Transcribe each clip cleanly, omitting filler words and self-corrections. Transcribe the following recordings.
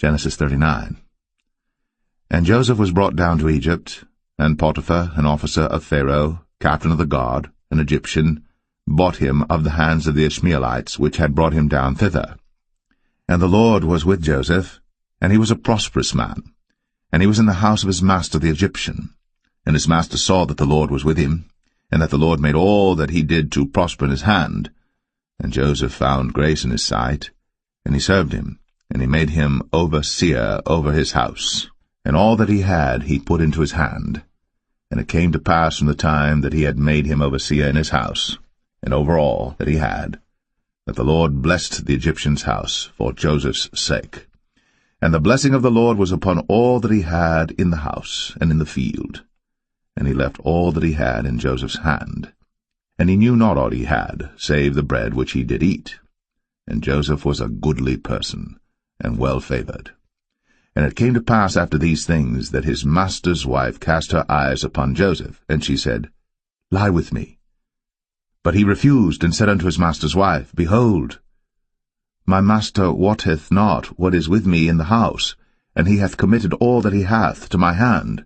Genesis 39. And Joseph was brought down to Egypt, and Potiphar, an officer of Pharaoh, captain of the guard, an Egyptian, bought him of the hands of the Ishmaelites, which had brought him down thither. And the Lord was with Joseph, and he was a prosperous man, and he was in the house of his master the Egyptian. And his master saw that the Lord was with him, and that the Lord made all that he did to prosper in his hand. And Joseph found grace in his sight, and he served him, and he made him overseer over his house. And all that he had he put into his hand. And it came to pass from the time that he had made him overseer in his house, and over all that he had, that the Lord blessed the Egyptian's house for Joseph's sake. And the blessing of the Lord was upon all that he had in the house and in the field. And he left all that he had in Joseph's hand. And he knew not aught he had, save the bread which he did eat. And Joseph was a goodly person, and well-favored. And it came to pass after these things that his master's wife cast her eyes upon Joseph, and she said, Lie with me. But he refused, and said unto his master's wife, Behold, my master wotteth not what is with me in the house, and he hath committed all that he hath to my hand.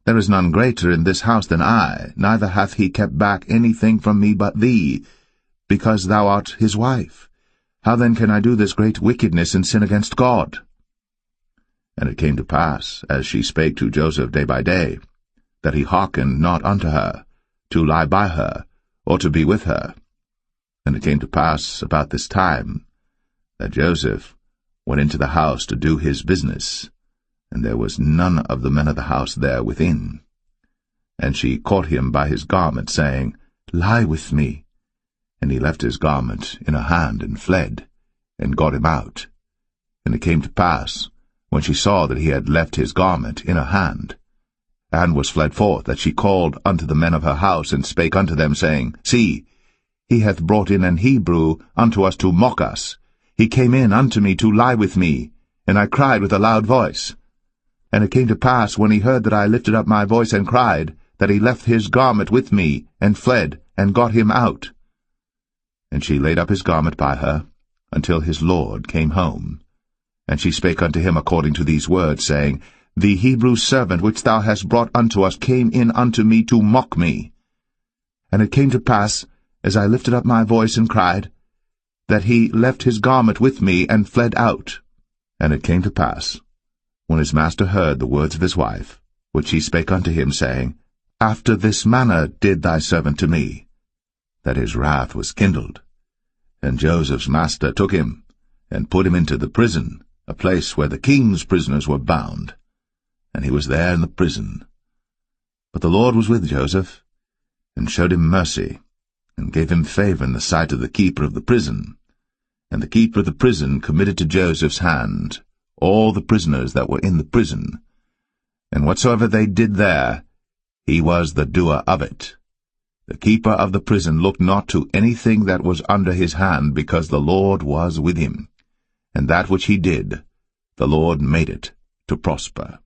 There is none greater in this house than I, neither hath he kept back anything from me but thee, because thou art his wife. How then can I do this great wickedness and sin against God? And it came to pass, as she spake to Joseph day by day, that he hearkened not unto her, to lie by her, or to be with her. And it came to pass about this time, that Joseph went into the house to do his business, and there was none of the men of the house there within. And she caught him by his garment, saying, Lie with me. And he left his garment in her hand, and fled, and got him out. And it came to pass, when she saw that he had left his garment in her hand, and was fled forth, that she called unto the men of her house, and spake unto them, saying, See, he hath brought in an Hebrew unto us to mock us. He came in unto me to lie with me, and I cried with a loud voice. And it came to pass, when he heard that I lifted up my voice and cried, that he left his garment with me, and fled, and got him out. And she laid up his garment by her, until his lord came home. And she spake unto him according to these words, saying, The Hebrew servant which thou hast brought unto us came in unto me to mock me. And it came to pass, as I lifted up my voice and cried, that he left his garment with me, and fled out. And it came to pass, when his master heard the words of his wife, which she spake unto him, saying, After this manner did thy servant to me, that his wrath was kindled. And Joseph's master took him, and put him into the prison, a place where the king's prisoners were bound. And he was there in the prison. But the Lord was with Joseph, and showed him mercy, and gave him favor in the sight of the keeper of the prison. And the keeper of the prison committed to Joseph's hand all the prisoners that were in the prison. And whatsoever they did there, he was the doer of it. The keeper of the prison looked not to anything that was under his hand, because the Lord was with him. And that which he did, the Lord made it to prosper.